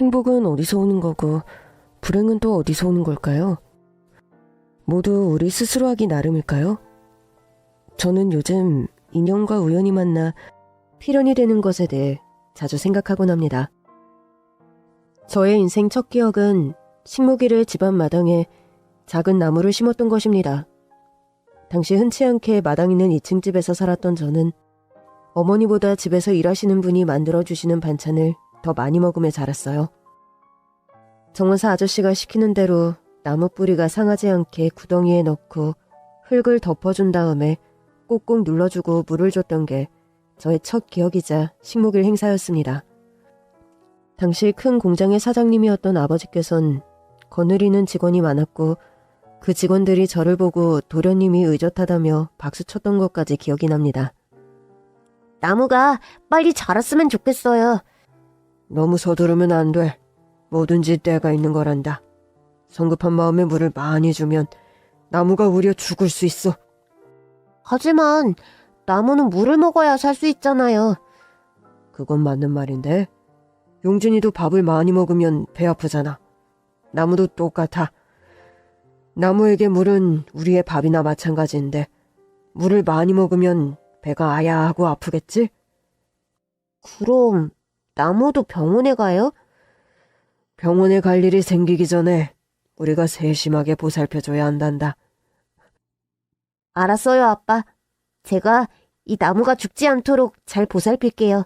행복은 어디서 오는 거고 불행은 또 어디서 오는 걸까요? 모두 우리 스스로 하기 나름일까요? 저는 요즘 인연과 우연히 만나 필연이 되는 것에 대해 자주 생각하곤 합니다. 저의 인생 첫 기억은 식목일에 집안 마당에 작은 나무를 심었던 것입니다. 당시 흔치 않게 마당 있는 2층 집에서 살았던 저는 어머니보다 집에서 일하시는 분이 만들어주시는 반찬을 더 많이 먹으며 자랐어요. 정원사 아저씨가 시키는 대로 나무 뿌리가 상하지 않게 구덩이에 넣고 흙을 덮어준 다음에 꼭꼭 눌러주고 물을 줬던 게 저의 첫 기억이자 식목일 행사였습니다. 당시 큰 공장의 사장님이었던 아버지께선 거느리는 직원이 많았고 그 직원들이 저를 보고 도련님이 의젓하다며 박수쳤던 것까지 기억이 납니다. 나무가 빨리 자랐으면 좋겠어요. 너무 서두르면 안 돼. 뭐든지 때가 있는 거란다. 성급한 마음에 물을 많이 주면 나무가 우려 죽을 수 있어. 하지만 나무는 물을 먹어야 살 수 있잖아요. 그건 맞는 말인데 용진이도 밥을 많이 먹으면 배 아프잖아. 나무도 똑같아. 나무에게 물은 우리의 밥이나 마찬가지인데 물을 많이 먹으면 배가 아야하고 아프겠지? 그럼 나무도 병원에 가요? 병원에 갈 일이 생기기 전에 우리가 세심하게 보살펴줘야 한단다. 알았어요, 아빠. 제가 이 나무가 죽지 않도록 잘 보살필게요.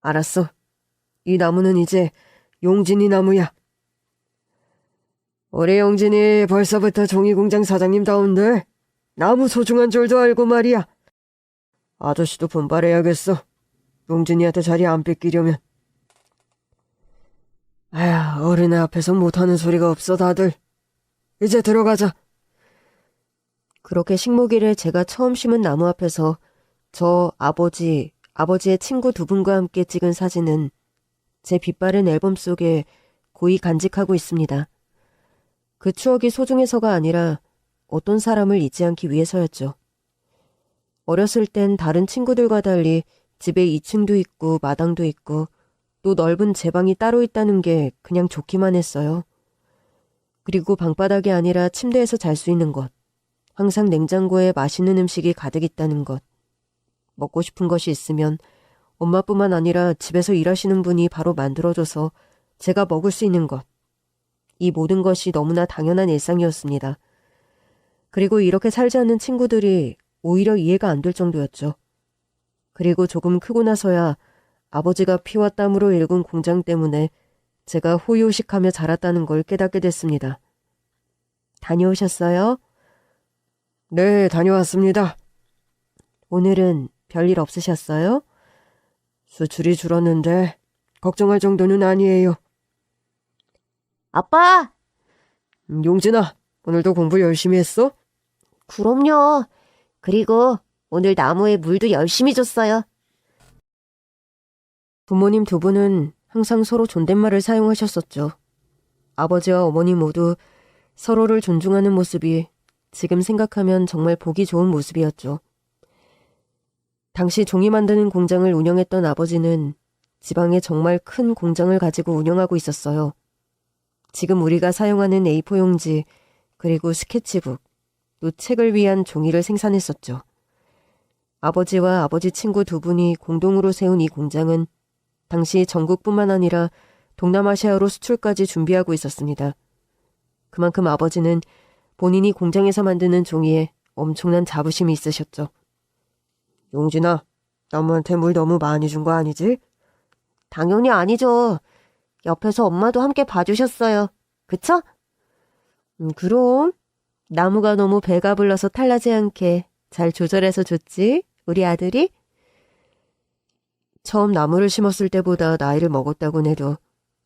알았어. 이 나무는 이제 용진이 나무야. 우리 용진이 벌써부터 종이공장 사장님다운데 나무 소중한 줄도 알고 말이야. 아저씨도 분발해야겠어. 용진이한테 자리 안 뺏기려면. 아휴, 어린애 앞에서 못하는 소리가 없어 다들. 이제 들어가자. 그렇게 식목일에 제가 처음 심은 나무 앞에서 저 아버지의 친구 두 분과 함께 찍은 사진은 제 빛바랜 앨범 속에 고이 간직하고 있습니다. 그 추억이 소중해서가 아니라 어떤 사람을 잊지 않기 위해서였죠. 어렸을 땐 다른 친구들과 달리 집에 2층도 있고 마당도 있고 또 넓은 제 방이 따로 있다는 게 그냥 좋기만 했어요. 그리고 방바닥이 아니라 침대에서 잘 수 있는 것, 항상 냉장고에 맛있는 음식이 가득 있다는 것, 먹고 싶은 것이 있으면 엄마뿐만 아니라 집에서 일하시는 분이 바로 만들어줘서 제가 먹을 수 있는 것, 이 모든 것이 너무나 당연한 일상이었습니다. 그리고 이렇게 살지 않는 친구들이 오히려 이해가 안 될 정도였죠. 그리고 조금 크고 나서야 아버지가 피와 땀으로 일군 공장 때문에 제가 호요식하며 자랐다는 걸 깨닫게 됐습니다. 다녀오셨어요? 네, 다녀왔습니다. 오늘은 별일 없으셨어요? 수출이 줄었는데 걱정할 정도는 아니에요. 아빠! 용진아, 오늘도 공부 열심히 했어? 그럼요. 그리고 오늘 나무에 물도 열심히 줬어요. 부모님 두 분은 항상 서로 존댓말을 사용하셨었죠. 아버지와 어머니 모두 서로를 존중하는 모습이 지금 생각하면 정말 보기 좋은 모습이었죠. 당시 종이 만드는 공장을 운영했던 아버지는 지방에 정말 큰 공장을 가지고 운영하고 있었어요. 지금 우리가 사용하는 A4 용지, 그리고 스케치북, 또 책을 위한 종이를 생산했었죠. 아버지와 아버지 친구 두 분이 공동으로 세운 이 공장은 당시 전국뿐만 아니라 동남아시아로 수출까지 준비하고 있었습니다. 그만큼 아버지는 본인이 공장에서 만드는 종이에 엄청난 자부심이 있으셨죠. 용진아, 나무한테 물 너무 많이 준 거 아니지? 당연히 아니죠. 옆에서 엄마도 함께 봐주셨어요. 그쵸? 그럼 나무가 너무 배가 불러서 탈나지 않게 잘 조절해서 줬지, 우리 아들이? 처음 나무를 심었을 때보다 나이를 먹었다곤 해도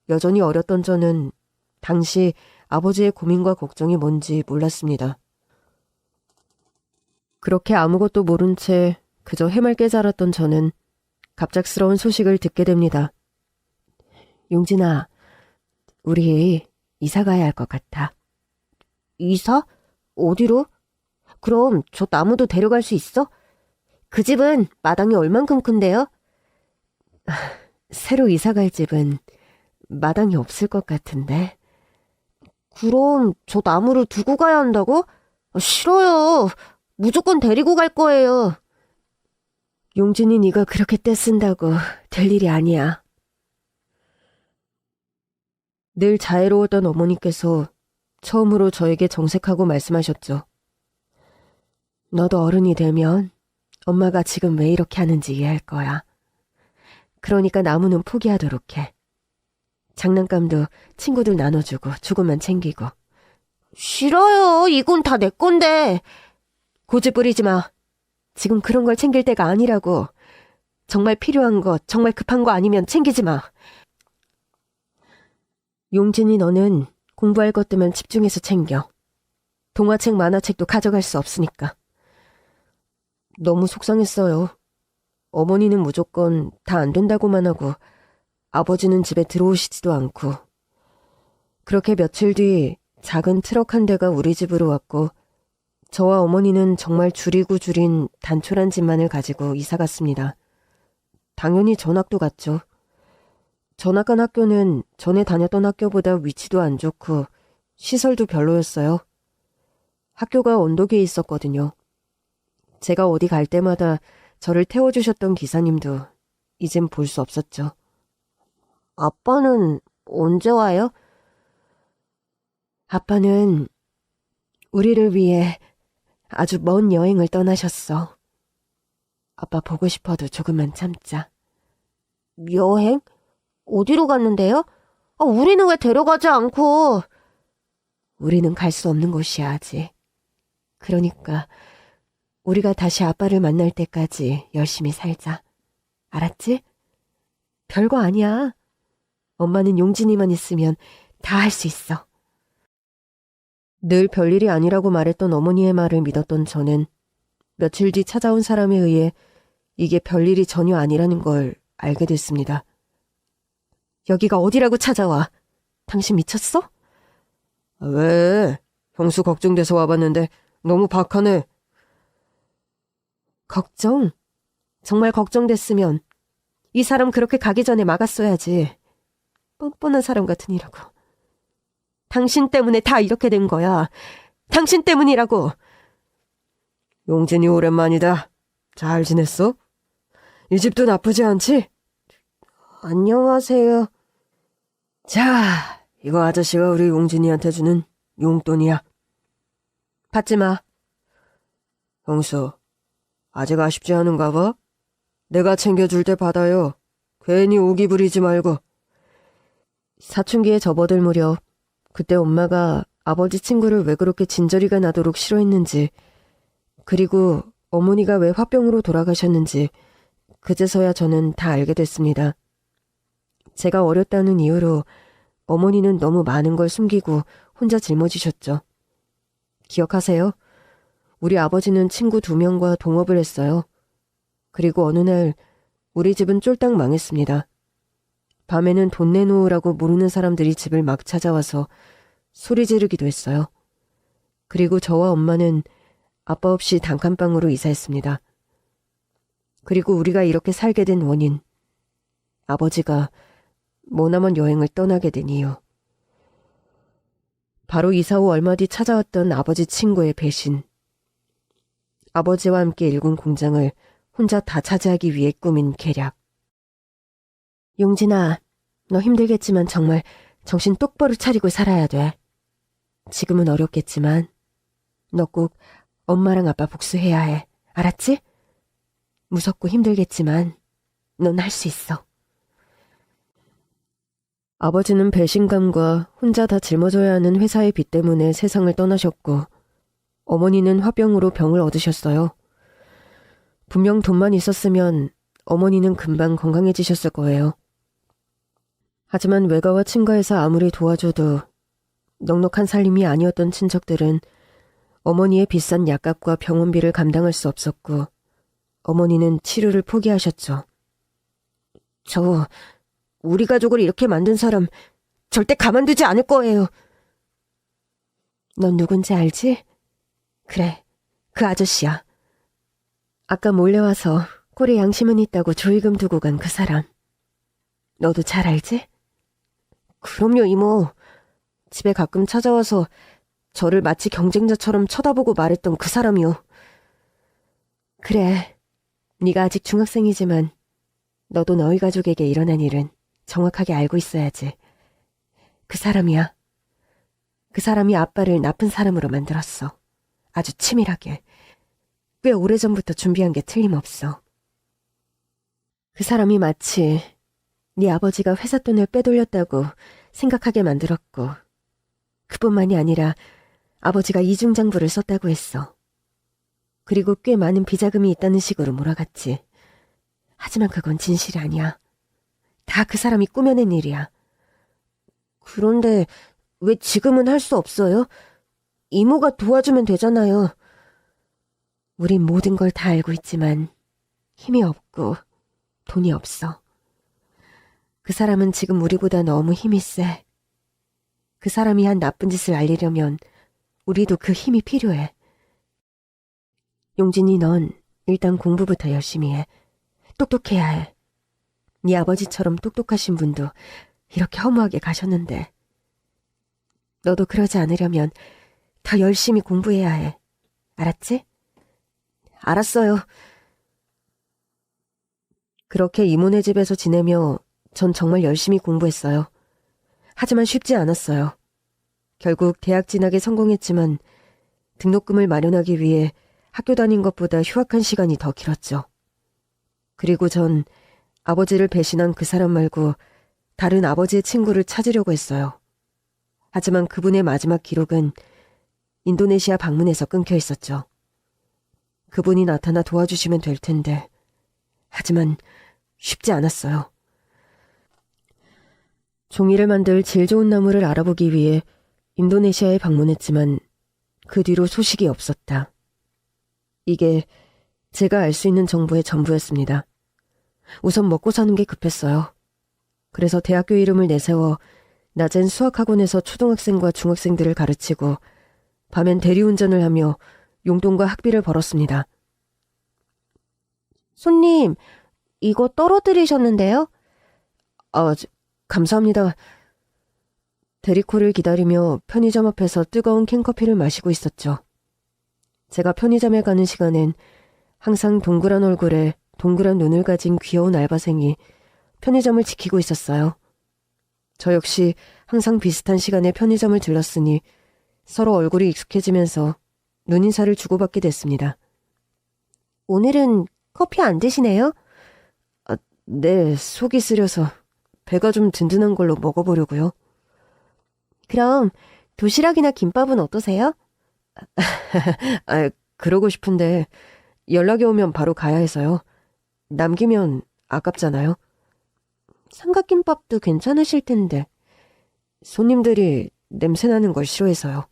여전히 어렸던 저는 당시 아버지의 고민과 걱정이 뭔지 몰랐습니다. 그렇게 아무것도 모른 채 그저 해맑게 자랐던 저는 갑작스러운 소식을 듣게 됩니다. 용진아, 우리 이사 가야 할 것 같아. 이사? 어디로? 그럼 저 나무도 데려갈 수 있어? 그 집은 마당이 얼만큼 큰데요? 새로 이사 갈 집은 마당이 없을 것 같은데. 그럼 저 나무를 두고 가야 한다고? 싫어요. 무조건 데리고 갈 거예요. 용진이 네가 그렇게 떼쓴다고 될 일이 아니야. 늘 자애로웠던 어머니께서 처음으로 저에게 정색하고 말씀하셨죠. 너도 어른이 되면 엄마가 지금 왜 이렇게 하는지 이해할 거야. 그러니까 나무는 포기하도록 해. 장난감도 친구들 나눠주고 주고만 챙기고. 싫어요. 이건 다 내 건데. 고집 부리지 마. 지금 그런 걸 챙길 때가 아니라고. 정말 필요한 것, 정말 급한 거 아니면 챙기지 마. 용진이 너는 공부할 것들만 집중해서 챙겨. 동화책, 만화책도 가져갈 수 없으니까. 너무 속상했어요. 어머니는 무조건 다 안 된다고만 하고 아버지는 집에 들어오시지도 않고. 그렇게 며칠 뒤 작은 트럭 한 대가 우리 집으로 왔고 저와 어머니는 정말 줄이고 줄인 단촐한 집만을 가지고 이사 갔습니다. 당연히 전학도 갔죠. 전학 간 학교는 전에 다녔던 학교보다 위치도 안 좋고 시설도 별로였어요. 학교가 언덕에 있었거든요. 제가 어디 갈 때마다 저를 태워주셨던 기사님도 이젠 볼 수 없었죠. 아빠는 언제 와요? 아빠는 우리를 위해 아주 먼 여행을 떠나셨어. 아빠 보고 싶어도 조금만 참자. 여행? 어디로 갔는데요? 우리는 왜 데려가지 않고. 우리는 갈 수 없는 곳이야, 아직. 그러니까 우리가 다시 아빠를 만날 때까지 열심히 살자. 알았지? 별거 아니야. 엄마는 용진이만 있으면 다 할 수 있어. 늘 별일이 아니라고 말했던 어머니의 말을 믿었던 저는 며칠 뒤 찾아온 사람에 의해 이게 별일이 전혀 아니라는 걸 알게 됐습니다. 여기가 어디라고 찾아와? 당신 미쳤어? 왜? 형수 걱정돼서 와봤는데 너무 박하네. 걱정? 정말 걱정됐으면 이 사람 그렇게 가기 전에 막았어야지. 뻔뻔한 사람 같으니라고. 당신 때문에 다 이렇게 된 거야. 당신 때문이라고. 용진이 오랜만이다. 잘 지냈어? 이 집도 나쁘지 않지? 안녕하세요. 자, 이거 아저씨가 우리 용진이한테 주는 용돈이야. 받지 마. 형수, 아직 아쉽지 않은가 봐? 내가 챙겨줄 때 받아요. 괜히 오기 부리지 말고. 사춘기에 접어들 무렵 그때 엄마가 아버지 친구를 왜 그렇게 진저리가 나도록 싫어했는지, 그리고 어머니가 왜 화병으로 돌아가셨는지 그제서야 저는 다 알게 됐습니다. 제가 어렸다는 이유로 어머니는 너무 많은 걸 숨기고 혼자 짊어지셨죠. 기억하세요? 우리 아버지는 친구 2명과 동업을 했어요. 그리고 어느 날 우리 집은 쫄딱 망했습니다. 밤에는 돈 내놓으라고 모르는 사람들이 집을 막 찾아와서 소리 지르기도 했어요. 그리고 저와 엄마는 아빠 없이 단칸방으로 이사했습니다. 그리고 우리가 이렇게 살게 된 원인, 아버지가 머나먼 여행을 떠나게 된 이유. 바로 이사 후 얼마 뒤 찾아왔던 아버지 친구의 배신. 아버지와 함께 일군 공장을 혼자 다 차지하기 위해 꾸민 계략. 용진아, 너 힘들겠지만 정말 정신 똑바로 차리고 살아야 돼. 지금은 어렵겠지만 너 꼭 엄마랑 아빠 복수해야 해. 알았지? 무섭고 힘들겠지만 넌 할 수 있어. 아버지는 배신감과 혼자 다 짊어져야 하는 회사의 빚 때문에 세상을 떠나셨고 어머니는 화병으로 병을 얻으셨어요. 분명 돈만 있었으면 어머니는 금방 건강해지셨을 거예요. 하지만 외가와 친가에서 아무리 도와줘도 넉넉한 살림이 아니었던 친척들은 어머니의 비싼 약값과 병원비를 감당할 수 없었고 어머니는 치료를 포기하셨죠. 우리 가족을 이렇게 만든 사람 절대 가만두지 않을 거예요. 넌 누군지 알지? 그래, 그 아저씨야. 아까 몰래와서 꼴에 양심은 있다고 조의금 두고 간 그 사람. 너도 잘 알지? 그럼요, 이모. 집에 가끔 찾아와서 저를 마치 경쟁자처럼 쳐다보고 말했던 그 사람이요. 그래, 네가 아직 중학생이지만 너도 너희 가족에게 일어난 일은 정확하게 알고 있어야지. 그 사람이야. 그 사람이 아빠를 나쁜 사람으로 만들었어. 아주 치밀하게. 꽤 오래전부터 준비한 게 틀림없어. 그 사람이 마치 네 아버지가 회사 돈을 빼돌렸다고 생각하게 만들었고, 그뿐만이 아니라 아버지가 이중장부를 썼다고 했어. 그리고 꽤 많은 비자금이 있다는 식으로 몰아갔지. 하지만 그건 진실이 아니야. 다 그 사람이 꾸며낸 일이야. 그런데 왜 지금은 할 수 없어요? 이모가 도와주면 되잖아요. 우린 모든 걸 다 알고 있지만 힘이 없고 돈이 없어. 그 사람은 지금 우리보다 너무 힘이 세. 그 사람이 한 나쁜 짓을 알리려면 우리도 그 힘이 필요해. 용진이, 넌 일단 공부부터 열심히 해. 똑똑해야 해. 네 아버지처럼 똑똑하신 분도 이렇게 허무하게 가셨는데. 너도 그러지 않으려면 더 열심히 공부해야 해. 알았지? 알았어요. 그렇게 이모네 집에서 지내며 전 정말 열심히 공부했어요. 하지만 쉽지 않았어요. 결국 대학 진학에 성공했지만 등록금을 마련하기 위해 학교 다닌 것보다 휴학한 시간이 더 길었죠. 그리고 전 아버지를 배신한 그 사람 말고 다른 아버지의 친구를 찾으려고 했어요. 하지만 그분의 마지막 기록은 인도네시아 방문에서 끊겨 있었죠. 그분이 나타나 도와주시면 될 텐데. 하지만 쉽지 않았어요. 종이를 만들 질 좋은 나무를 알아보기 위해 인도네시아에 방문했지만 그 뒤로 소식이 없었다. 이게 제가 알 수 있는 정보의 전부였습니다. 우선 먹고 사는 게 급했어요. 그래서 대학교 이름을 내세워 낮엔 수학학원에서 초등학생과 중학생들을 가르치고 밤엔 대리운전을 하며 용돈과 학비를 벌었습니다. 손님, 이거 떨어뜨리셨는데요? 감사합니다. 대리콜을 기다리며 편의점 앞에서 뜨거운 캔커피를 마시고 있었죠. 제가 편의점에 가는 시간엔 항상 동그란 얼굴에 동그란 눈을 가진 귀여운 알바생이 편의점을 지키고 있었어요. 저 역시 항상 비슷한 시간에 편의점을 들렀으니 서로 얼굴이 익숙해지면서 눈인사를 주고받게 됐습니다. 오늘은 커피 안 드시네요? 네, 속이 쓰려서 배가 좀 든든한 걸로 먹어보려고요. 그럼 도시락이나 김밥은 어떠세요? 그러고 싶은데 연락이 오면 바로 가야 해서요. 남기면 아깝잖아요. 삼각김밥도 괜찮으실 텐데. 손님들이 냄새나는 걸 싫어해서요.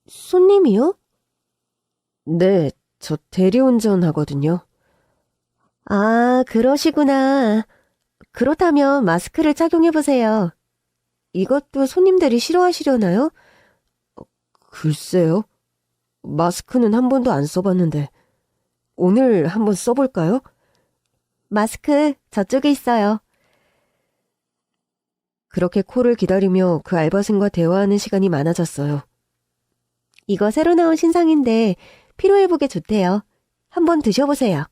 손님이요? 네, 저 대리운전 하거든요. 아, 그러시구나. 그렇다면 마스크를 착용해보세요. 이것도 손님들이 싫어하시려나요? 글쎄요. 마스크는 한 번도 안 써봤는데 오늘 한번 써볼까요? 마스크 저쪽에 있어요. 그렇게 콜을 기다리며 그 알바생과 대화하는 시간이 많아졌어요. 이거 새로 나온 신상인데 피로회복에 좋대요. 한번 드셔보세요.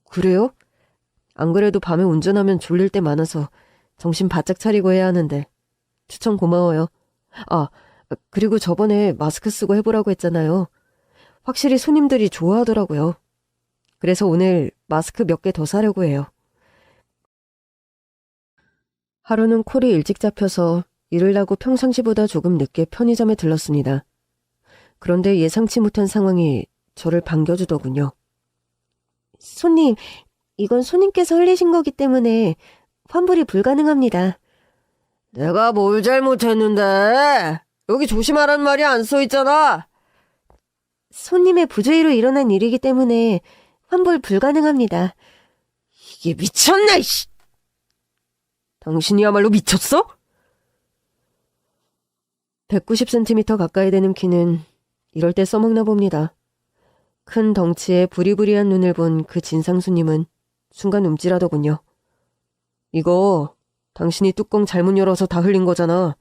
그래요? 안 그래도 밤에 운전하면 졸릴 때 많아서 정신 바짝 차리고 해야 하는데 추천 고마워요. 그리고 저번에 마스크 쓰고 해보라고 했잖아요. 확실히 손님들이 좋아하더라고요. 그래서 오늘 마스크 몇 개 더 사려고 해요. 하루는 콜이 일찍 잡혀서 일을 하고 평상시보다 조금 늦게 편의점에 들렀습니다. 그런데 예상치 못한 상황이 저를 반겨주더군요. 손님, 이건 손님께서 흘리신 거기 때문에 환불이 불가능합니다. 내가 뭘 잘못했는데? 여기 조심하란 말이 안 써있잖아. 손님의 부주의로 일어난 일이기 때문에 환불 불가능합니다. 이게 미쳤나, 이씨! 당신이야말로 미쳤어? 190cm 가까이 되는 키는 이럴 때 써먹나 봅니다. 큰 덩치에 부리부리한 눈을 본 그 진상수님은 순간 움찔하더군요. 이거 당신이 뚜껑 잘못 열어서 다 흘린 거잖아.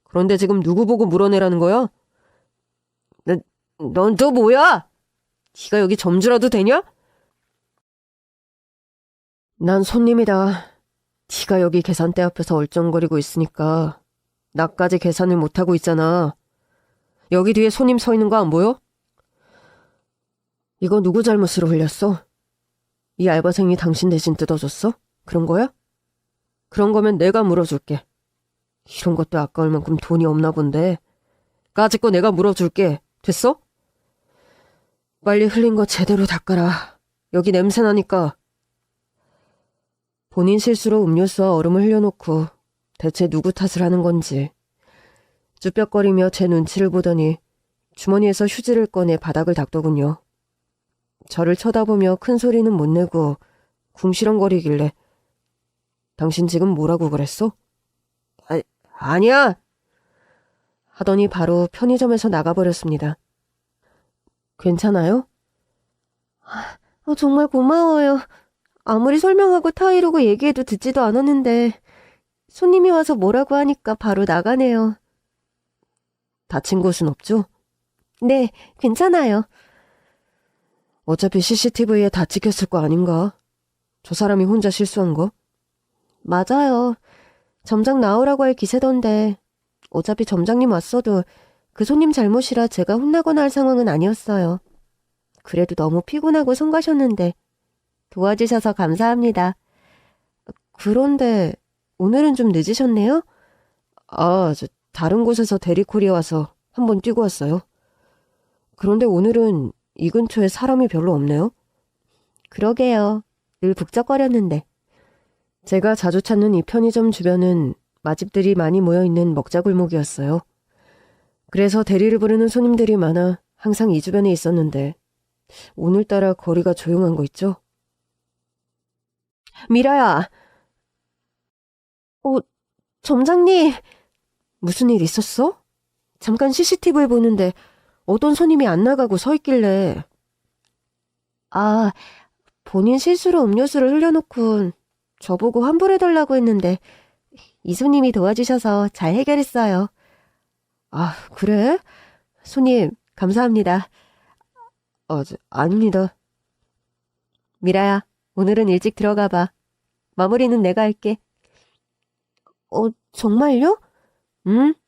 그런데 지금 누구 보고 물어내라는 거야? 넌 또 뭐야? 네가 여기 점주라도 되냐? 난 손님이다. 네가 여기 계산대 앞에서 얼쩡거리고 있으니까 나까지 계산을 못하고 있잖아. 여기 뒤에 손님 서 있는 거 안 보여? 이거 누구 잘못으로 흘렸어? 이 알바생이 당신 대신 뜯어줬어? 그런 거야? 그런 거면 내가 물어줄게. 이런 것도 아까울 만큼 돈이 없나 본데. 까짓 거 내가 물어줄게. 됐어? 빨리 흘린 거 제대로 닦아라. 여기 냄새 나니까. 본인 실수로 음료수와 얼음을 흘려놓고 대체 누구 탓을 하는 건지 쭈뼛거리며 제 눈치를 보더니 주머니에서 휴지를 꺼내 바닥을 닦더군요. 저를 쳐다보며 큰 소리는 못 내고 궁시렁거리길래 당신 지금 뭐라고 그랬어? 아니야! 하더니 바로 편의점에서 나가버렸습니다. 괜찮아요? 정말 고마워요. 아무리 설명하고 타이르고 얘기해도 듣지도 않았는데 손님이 와서 뭐라고 하니까 바로 나가네요. 다친 곳은 없죠? 네, 괜찮아요. 어차피 CCTV에 다 찍혔을 거 아닌가? 저 사람이 혼자 실수한 거? 맞아요. 점장 나오라고 할 기세던데 어차피 점장님 왔어도 그 손님 잘못이라 제가 혼나거나 할 상황은 아니었어요. 그래도 너무 피곤하고 손 가셨는데 도와주셔서 감사합니다. 그런데 오늘은 좀 늦으셨네요? 저 다른 곳에서 대리콜이 와서 한번 뛰고 왔어요. 그런데 오늘은 이 근처에 사람이 별로 없네요. 그러게요. 늘 북적거렸는데. 제가 자주 찾는 이 편의점 주변은 맛집들이 많이 모여있는 먹자골목이었어요. 그래서 대리를 부르는 손님들이 많아 항상 이 주변에 있었는데 오늘따라 거리가 조용한 거 있죠? 미라야. 점장님. 무슨 일 있었어? 잠깐 CCTV 보는데 어떤 손님이 안 나가고 서 있길래. 본인 실수로 음료수를 흘려놓고 저보고 환불해달라고 했는데 이 손님이 도와주셔서 잘 해결했어요. 그래? 손님 감사합니다. 아닙니다. 미라야, 오늘은 일찍 들어가봐. 마무리는 내가 할게. 정말요?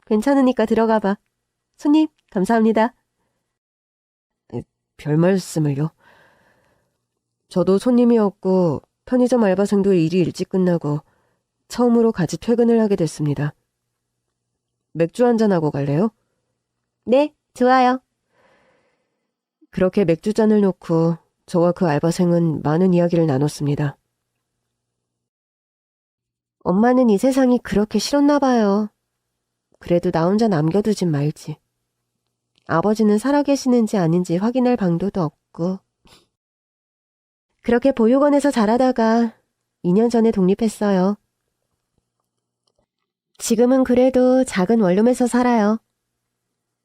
괜찮으니까 들어가봐. 손님, 감사합니다. 별 말씀을요. 저도 손님이었고 편의점 알바생도 일이 일찍 끝나고 처음으로 같이 퇴근을 하게 됐습니다. 맥주 한잔하고 갈래요? 네, 좋아요. 그렇게 맥주잔을 놓고 저와 그 알바생은 많은 이야기를 나눴습니다. 엄마는 이 세상이 그렇게 싫었나 봐요. 그래도 나 혼자 남겨두진 말지. 아버지는 살아계시는지 아닌지 확인할 방도도 없고. 그렇게 보육원에서 자라다가 2년 전에 독립했어요. 지금은 그래도 작은 원룸에서 살아요.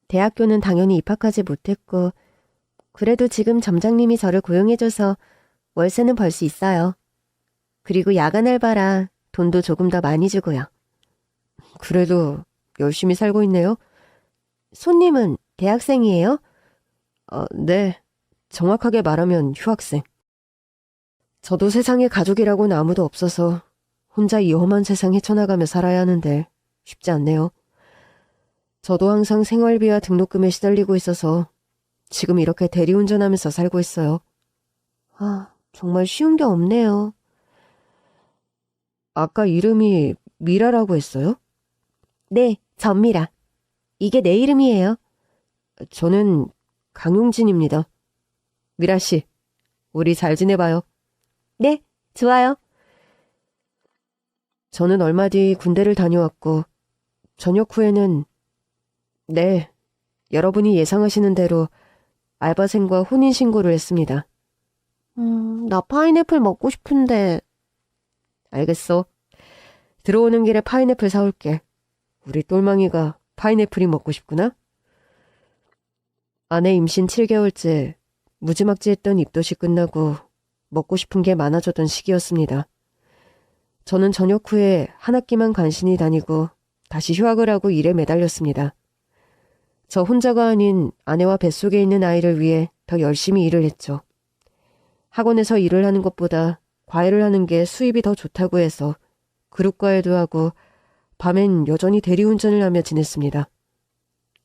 대학교는 당연히 입학하지 못했고 그래도 지금 점장님이 저를 고용해줘서 월세는 벌 수 있어요. 그리고 야간 알바라 돈도 조금 더 많이 주고요. 그래도 열심히 살고 있네요. 손님은 대학생이에요? 네. 정확하게 말하면 휴학생. 저도 세상에 가족이라고는 아무도 없어서 혼자 이 험한 세상 헤쳐나가며 살아야 하는데 쉽지 않네요. 저도 항상 생활비와 등록금에 시달리고 있어서 지금 이렇게 대리운전하면서 살고 있어요. 정말 쉬운 게 없네요. 아까 이름이 미라라고 했어요? 네, 전미라. 이게 내 이름이에요. 저는 강용진입니다. 미라 씨, 우리 잘 지내봐요. 네, 좋아요. 저는 얼마 뒤 군대를 다녀왔고 저녁 후에는 네, 여러분이 예상하시는 대로 알바생과 혼인신고를 했습니다. 나 파인애플 먹고 싶은데. 알겠어. 들어오는 길에 파인애플 사올게. 우리 똘망이가 파인애플이 먹고 싶구나? 아내 임신 7개월째 무지막지했던 입덧이 끝나고 먹고 싶은 게 많아졌던 시기였습니다. 저는 저녁 후에 한 학기만 간신히 다니고 다시 휴학을 하고 일에 매달렸습니다. 저 혼자가 아닌 아내와 뱃속에 있는 아이를 위해 더 열심히 일을 했죠. 학원에서 일을 하는 것보다 과외를 하는 게 수입이 더 좋다고 해서 그룹 과외도 하고 밤엔 여전히 대리운전을 하며 지냈습니다.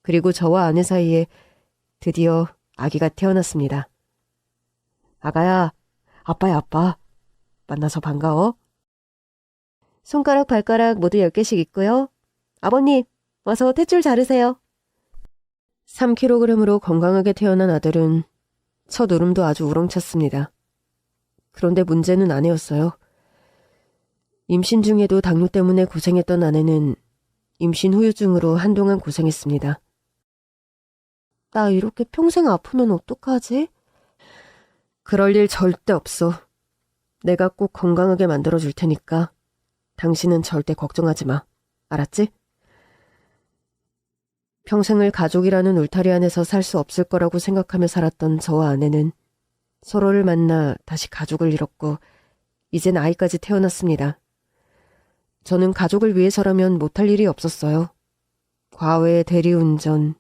그리고 저와 아내 사이에 드디어 아기가 태어났습니다. 아가야, 아빠야 아빠. 만나서 반가워. 손가락 발가락 모두 10개씩 있고요. 아버님, 와서 탯줄 자르세요. 3kg으로 건강하게 태어난 아들은 첫 울음도 아주 우렁찼습니다. 그런데 문제는 아내였어요. 임신 중에도 당뇨 때문에 고생했던 아내는 임신 후유증으로 한동안 고생했습니다. 나 이렇게 평생 아프면 어떡하지? 그럴 일 절대 없어. 내가 꼭 건강하게 만들어줄 테니까 당신은 절대 걱정하지 마. 알았지? 평생을 가족이라는 울타리 안에서 살 수 없을 거라고 생각하며 살았던 저와 아내는 서로를 만나 다시 가족을 잃었고 이젠 아이까지 태어났습니다. 저는 가족을 위해서라면 못할 일이 없었어요. 과외, 대리운전,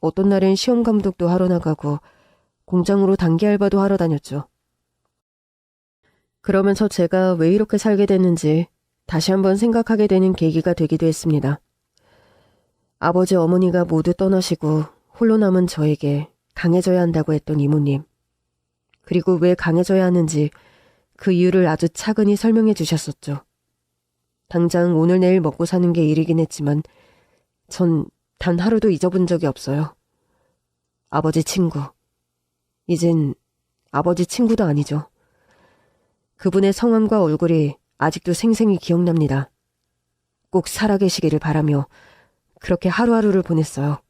어떤 날엔 시험 감독도 하러 나가고 공장으로 단기 알바도 하러 다녔죠. 그러면서 제가 왜 이렇게 살게 됐는지 다시 한번 생각하게 되는 계기가 되기도 했습니다. 아버지 어머니가 모두 떠나시고 홀로 남은 저에게 강해져야 한다고 했던 이모님. 그리고 왜 강해져야 하는지 그 이유를 아주 차근히 설명해 주셨었죠. 당장 오늘 내일 먹고 사는 게 일이긴 했지만 전 단 하루도 잊어본 적이 없어요. 아버지 친구. 이젠 아버지 친구도 아니죠. 그분의 성함과 얼굴이 아직도 생생히 기억납니다. 꼭 살아계시기를 바라며 그렇게 하루하루를 보냈어요.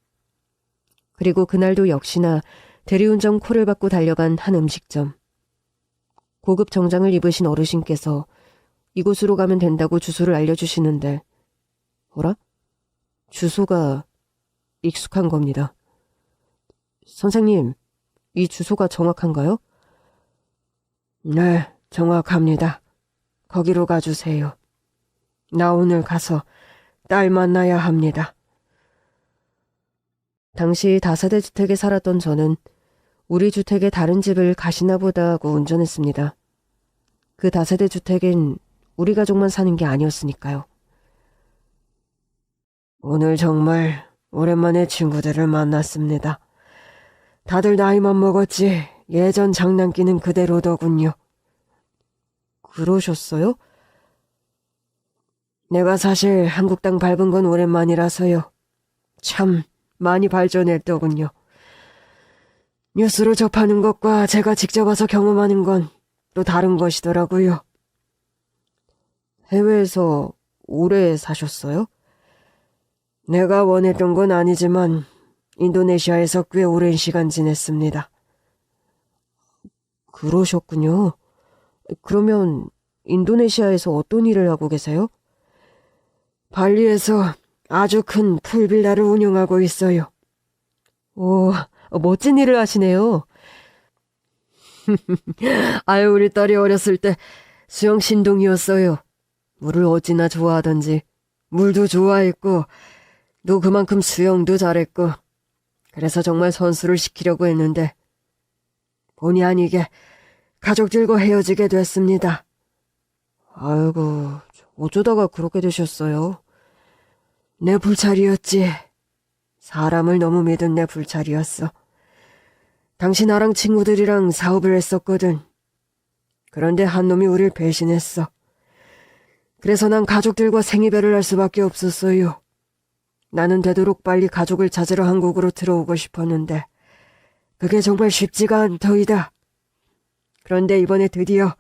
그리고 그날도 역시나 대리운전 콜을 받고 달려간 한 음식점. 고급 정장을 입으신 어르신께서 이곳으로 가면 된다고 주소를 알려주시는데 어라? 주소가 익숙한 겁니다. 선생님, 이 주소가 정확한가요? 네, 정확합니다. 거기로 가주세요. 나 오늘 가서 딸 만나야 합니다. 당시 다세대 주택에 살았던 저는 우리 주택의 다른 집을 가시나 보다 하고 운전했습니다. 그 다세대 주택엔 우리 가족만 사는 게 아니었으니까요. 오늘 정말 오랜만에 친구들을 만났습니다. 다들 나이만 먹었지 예전 장난기는 그대로더군요. 그러셨어요? 내가 사실 한국당 밟은 건 오랜만이라서요. 참 많이 발전했더군요. 뉴스로 접하는 것과 제가 직접 와서 경험하는 건 또 다른 것이더라고요. 해외에서 오래 사셨어요? 내가 원했던 건 아니지만 인도네시아에서 꽤 오랜 시간 지냈습니다. 그러셨군요. 그러면 인도네시아에서 어떤 일을 하고 계세요? 발리에서 아주 큰 풀빌라를 운영하고 있어요. 오, 멋진 일을 하시네요. 아유, 우리 딸이 어렸을 때 수영 신동이었어요. 물을 어찌나 좋아하던지 물도 좋아했고 또 그만큼 수영도 잘했고 그래서 정말 선수를 시키려고 했는데 본의 아니게 가족들과 헤어지게 됐습니다. 아이고, 어쩌다가 그렇게 되셨어요? 내 불찰이었지. 사람을 너무 믿은 내 불찰이었어. 당시 나랑 친구들이랑 사업을 했었거든. 그런데 한 놈이 우릴 배신했어. 그래서 난 가족들과 생이별을 할 수밖에 없었어요. 나는 되도록 빨리 가족을 찾으러 한국으로 들어오고 싶었는데 그게 정말 쉽지가 않더이다. 그런데 이번에 드디어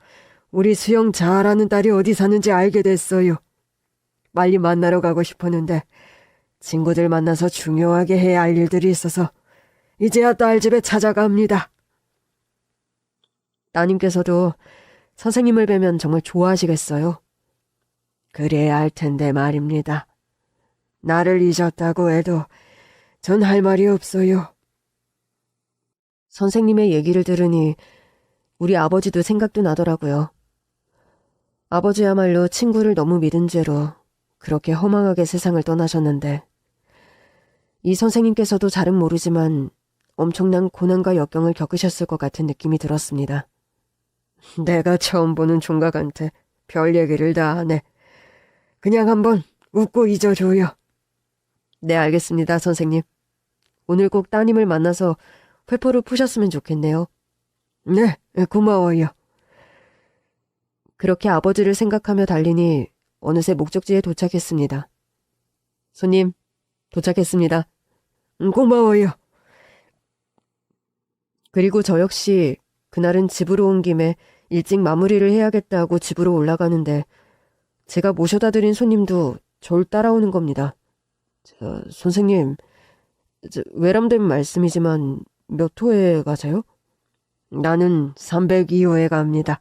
우리 수영 잘하는 딸이 어디 사는지 알게 됐어요. 빨리 만나러 가고 싶었는데 친구들 만나서 중요하게 해야 할 일들이 있어서 이제야 딸 집에 찾아갑니다. 따님께서도 선생님을 뵈면 정말 좋아하시겠어요? 그래야 할 텐데 말입니다. 나를 잊었다고 해도 전 할 말이 없어요. 선생님의 얘기를 들으니 우리 아버지도 생각도 나더라고요. 아버지야말로 친구를 너무 믿은 죄로 그렇게 허망하게 세상을 떠나셨는데 이 선생님께서도 잘은 모르지만 엄청난 고난과 역경을 겪으셨을 것 같은 느낌이 들었습니다. 내가 처음 보는 총각한테 별 얘기를 다 하네. 그냥 한번 웃고 잊어줘요. 네, 알겠습니다, 선생님. 오늘 꼭 따님을 만나서 회포를 푸셨으면 좋겠네요. 네, 고마워요. 그렇게 아버지를 생각하며 달리니 어느새 목적지에 도착했습니다. 손님, 도착했습니다. 고마워요. 그리고 저 역시 그날은 집으로 온 김에 일찍 마무리를 해야겠다고 집으로 올라가는데 제가 모셔다 드린 손님도 절 따라오는 겁니다. 선생님, 외람된 말씀이지만 몇 호에 가세요? 나는 302호에 갑니다.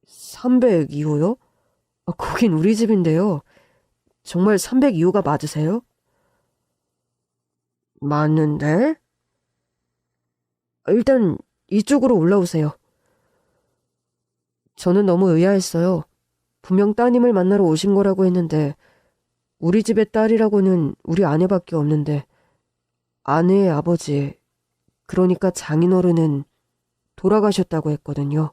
302호요? 거긴 우리 집인데요. 정말 302호가 맞으세요? 맞는데? 일단 이쪽으로 올라오세요. 저는 너무 의아했어요. 분명 따님을 만나러 오신 거라고 했는데 우리 집의 딸이라고는 우리 아내밖에 없는데 아내의 아버지, 그러니까 장인어른은 돌아가셨다고 했거든요.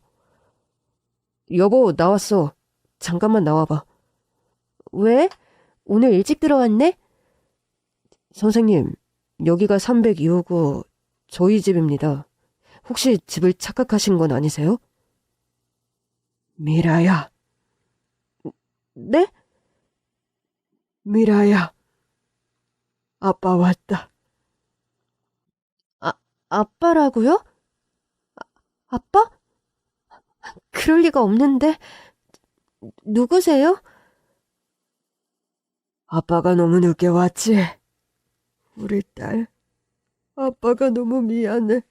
여보, 나왔어. 잠깐만 나와봐. 왜? 오늘 일찍 들어왔네? 선생님, 여기가 302호고 저희 집입니다. 혹시 집을 착각하신 건 아니세요? 미라야. 네? 미라야. 아빠 왔다. 아빠라고요? 아빠? 그럴 리가 없는데. 누구세요? 아빠가 너무 늦게 왔지? 우리 딸, 아빠가 너무 미안해.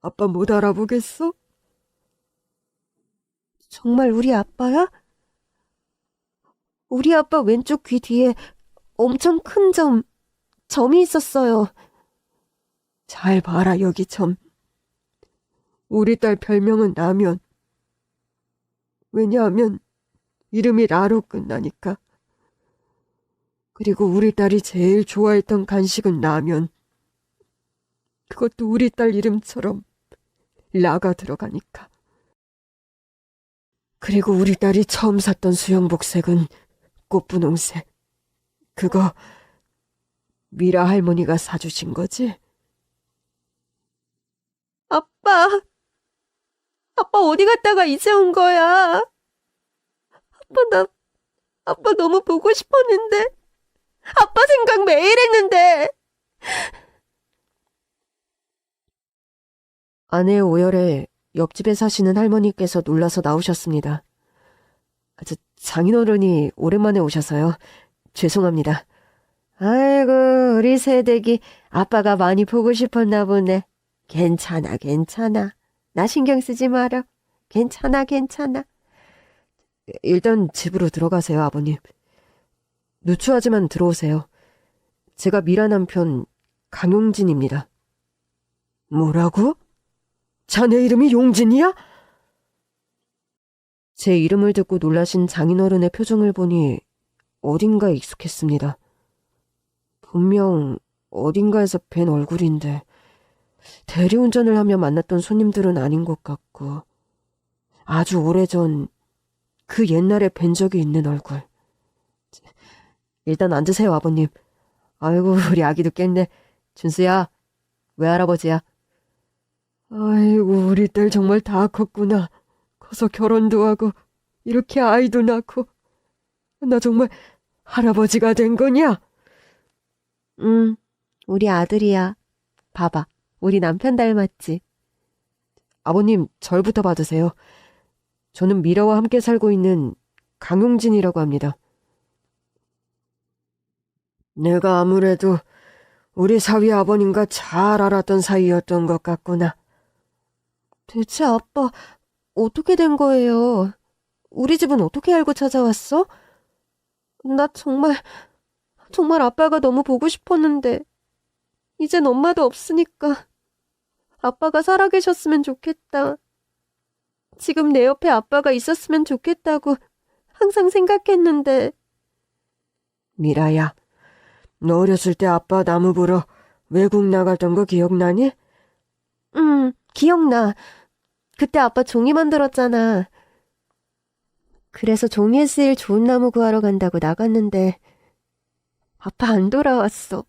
아빠 못 알아보겠어? 정말 우리 아빠야? 우리 아빠 왼쪽 귀 뒤에 엄청 큰 점이 있었어요. 잘 봐라, 여기 점. 우리 딸 별명은 라면. 왜냐하면 이름이 라로 끝나니까. 그리고 우리 딸이 제일 좋아했던 간식은 라면. 그것도 우리 딸 이름처럼 라가 들어가니까. 그리고 우리 딸이 처음 샀던 수영복색은 꽃분홍색. 그거 미라 할머니가 사주신 거지? 아빠 어디 갔다가 이제 온 거야? 아빠 너무 보고 싶었는데. 아빠 생각 매일 했는데. 아내의 오열에 옆집에 사시는 할머니께서 놀라서 나오셨습니다. 장인어른이 오랜만에 오셔서요. 죄송합니다. 아이고, 우리 새댁이 아빠가 많이 보고 싶었나 보네. 괜찮아, 괜찮아. 나 신경 쓰지 마라. 괜찮아, 괜찮아. 일단 집으로 들어가세요, 아버님. 누추하지만 들어오세요. 제가 미라 남편 강용진입니다. 뭐라고? 자네 이름이 용진이야? 제 이름을 듣고 놀라신 장인어른의 표정을 보니 어딘가 익숙했습니다. 분명 어딘가에서 뵌 얼굴인데 대리운전을 하며 만났던 손님들은 아닌 것 같고 아주 오래전 그 옛날에 뵌 적이 있는 얼굴. 일단 앉으세요, 아버님. 아이고, 우리 아기도 깼네. 준수야, 외할아버지야. 아이고, 우리 딸 정말 다 컸구나. 커서 결혼도 하고 이렇게 아이도 낳고. 나 정말 할아버지가 된 거냐? 우리 아들이야. 봐봐, 우리 남편 닮았지. 아버님, 절부터 받으세요. 저는 미라와 함께 살고 있는 강용진이라고 합니다. 내가 아무래도 우리 사위 아버님과 잘 알았던 사이였던 것 같구나. 대체 아빠 어떻게 된 거예요? 우리 집은 어떻게 알고 찾아왔어? 나 정말 아빠가 너무 보고 싶었는데 이젠 엄마도 없으니까 아빠가 살아계셨으면 좋겠다. 지금 내 옆에 아빠가 있었으면 좋겠다고 항상 생각했는데. 미라야, 너 어렸을 때 아빠 나무 보러 외국 나갔던 거 기억나니? 기억나. 그때 아빠 종이 만들었잖아. 그래서 종이에 쓰일 좋은 나무 구하러 간다고 나갔는데 아빠 안 돌아왔어.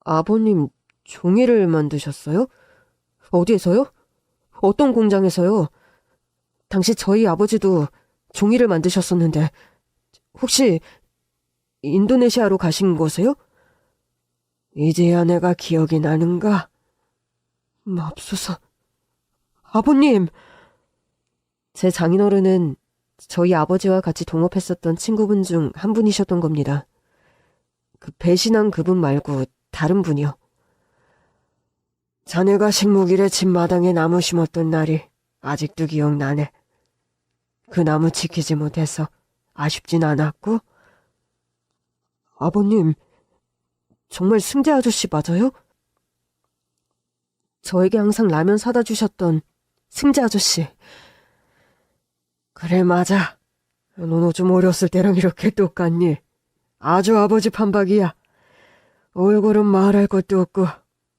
아버님 종이를 만드셨어요? 어디에서요? 어떤 공장에서요? 당시 저희 아버지도 종이를 만드셨었는데 혹시 인도네시아로 가신 거세요? 이제야 내가 기억이 나는가? 맙소사. 아버님! 제 장인어른은 저희 아버지와 같이 동업했었던 친구분 중 한 분이셨던 겁니다. 그 배신한 그분 말고 다른 분이요. 자네가 식목일에 집 마당에 나무 심었던 날이 아직도 기억나네. 그 나무 지키지 못해서 아쉽진 않았고. 아버님, 정말 승재 아저씨 맞아요? 저에게 항상 라면 사다 주셨던 승재 아저씨. 그래, 맞아. 너도 좀 어렸을 때랑 이렇게 똑같니? 아주 아버지 판박이야. 얼굴은 말할 것도 없고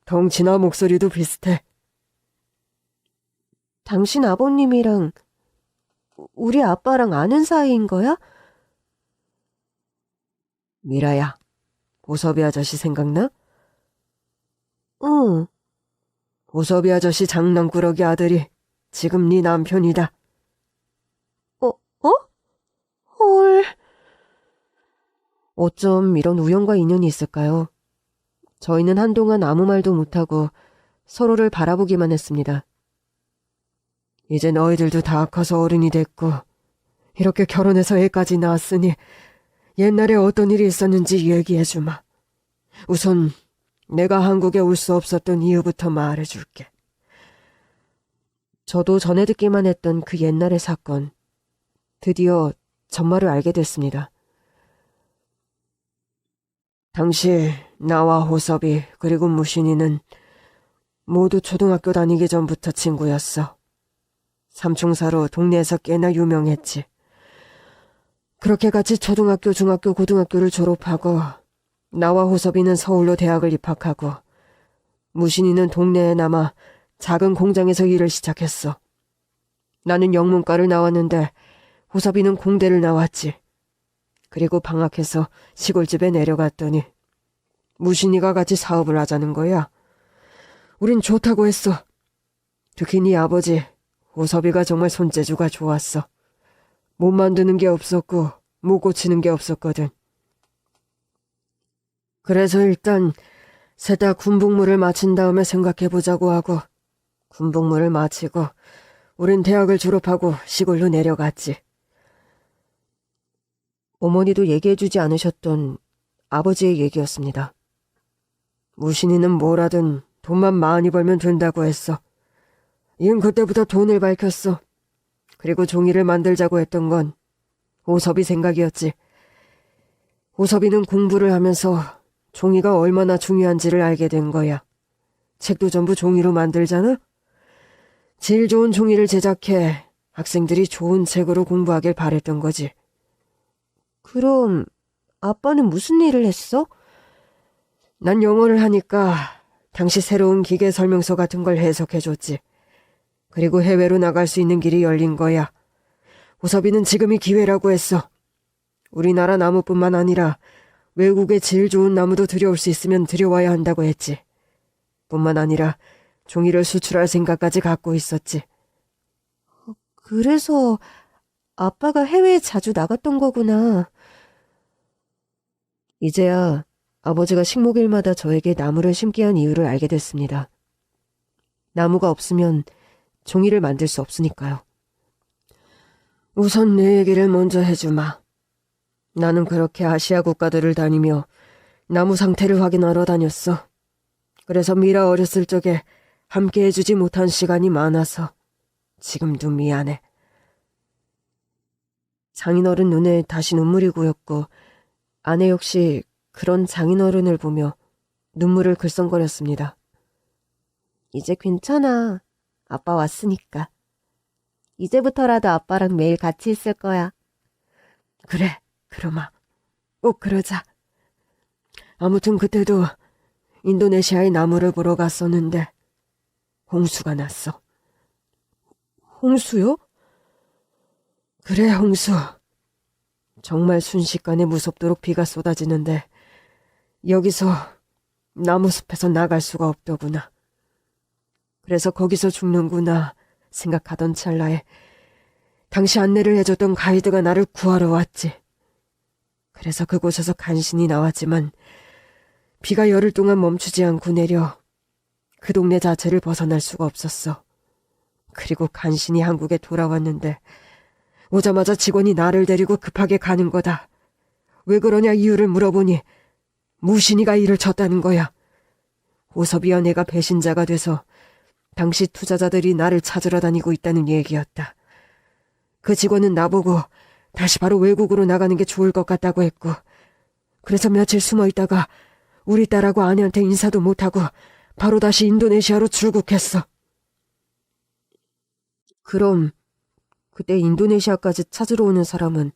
덩치나 목소리도 비슷해. 당신 아버님이랑 우리 아빠랑 아는 사이인 거야? 미라야, 오섭이 아저씨 생각나? 응. 오섭이 아저씨 장난꾸러기 아들이 지금 네 남편이다. 헐. 어쩜 이런 우연과 인연이 있을까요? 저희는 한동안 아무 말도 못하고 서로를 바라보기만 했습니다. 이제 너희들도 다 커서 어른이 됐고 이렇게 결혼해서 애까지 낳았으니 옛날에 어떤 일이 있었는지 얘기해주마. 우선 내가 한국에 올 수 없었던 이유부터 말해줄게. 저도 전에 듣기만 했던 그 옛날의 사건, 드디어 전말을 알게 됐습니다. 당시 나와 호섭이 그리고 무신이는 모두 초등학교 다니기 전부터 친구였어. 삼총사로 동네에서 꽤나 유명했지. 그렇게 같이 초등학교, 중학교, 고등학교를 졸업하고 나와 호섭이는 서울로 대학을 입학하고 무신이는 동네에 남아 작은 공장에서 일을 시작했어. 나는 영문과를 나왔는데 호섭이는 공대를 나왔지. 그리고 방학해서 시골집에 내려갔더니 무신이가 같이 사업을 하자는 거야. 우린 좋다고 했어. 특히 네 아버지 호섭이가 정말 손재주가 좋았어. 못 만드는 게 없었고 못 고치는 게 없었거든. 그래서 일단 셋 다 군복무를 마친 다음에 생각해보자고 하고 군복무를 마치고 우린 대학을 졸업하고 시골로 내려갔지. 어머니도 얘기해주지 않으셨던 아버지의 얘기였습니다. 무신이는 뭐라든 돈만 많이 벌면 된다고 했어. 얜 그때부터 돈을 밝혔어. 그리고 종이를 만들자고 했던 건 호섭이 생각이었지. 호섭이는 공부를 하면서 종이가 얼마나 중요한지를 알게 된 거야. 책도 전부 종이로 만들잖아? 질 좋은 종이를 제작해 학생들이 좋은 책으로 공부하길 바랬던 거지. 그럼 아빠는 무슨 일을 했어? 난 영어를 하니까 당시 새로운 기계 설명서 같은 걸 해석해줬지. 그리고 해외로 나갈 수 있는 길이 열린 거야. 호섭이는 지금이 기회라고 했어. 우리나라 나무뿐만 아니라 외국의 질 좋은 나무도 들여올 수 있으면 들여와야 한다고 했지. 뿐만 아니라 종이를 수출할 생각까지 갖고 있었지. 그래서 아빠가 해외에 자주 나갔던 거구나. 이제야 아버지가 식목일마다 저에게 나무를 심게 한 이유를 알게 됐습니다. 나무가 없으면 종이를 만들 수 없으니까요. 우선 내 얘기를 먼저 해주마. 나는 그렇게 아시아 국가들을 다니며 나무 상태를 확인하러 다녔어. 그래서 미라 어렸을 적에 함께 해주지 못한 시간이 많아서 지금도 미안해. 장인어른 눈에 다시 눈물이 고였고 아내 역시 그런 장인어른을 보며 눈물을 글썽거렸습니다. 이제 괜찮아. 아빠 왔으니까. 이제부터라도 아빠랑 매일 같이 있을 거야. 그래, 그럼아. 꼭 그러자. 아무튼 그때도 인도네시아에 나무를 보러 갔었는데 홍수가 났어. 홍수요? 그래, 홍수. 정말 순식간에 무섭도록 비가 쏟아지는데 여기서 나무숲에서 나갈 수가 없더구나. 그래서 거기서 죽는구나 생각하던 찰나에 당시 안내를 해줬던 가이드가 나를 구하러 왔지. 그래서 그곳에서 간신히 나왔지만 비가 열흘 동안 멈추지 않고 내려 그 동네 자체를 벗어날 수가 없었어. 그리고 간신히 한국에 돌아왔는데 오자마자 직원이 나를 데리고 급하게 가는 거다. 왜 그러냐 이유를 물어보니 무신이가 일을 쳤다는 거야. 오섭이와 내가 배신자가 돼서 당시 투자자들이 나를 찾으러 다니고 있다는 얘기였다. 그 직원은 나보고 다시 바로 외국으로 나가는 게 좋을 것 같다고 했고, 그래서 며칠 숨어 있다가 우리 딸하고 아내한테 인사도 못하고 바로 다시 인도네시아로 출국했어. 그럼 그때 인도네시아까지 찾으러 오는 사람은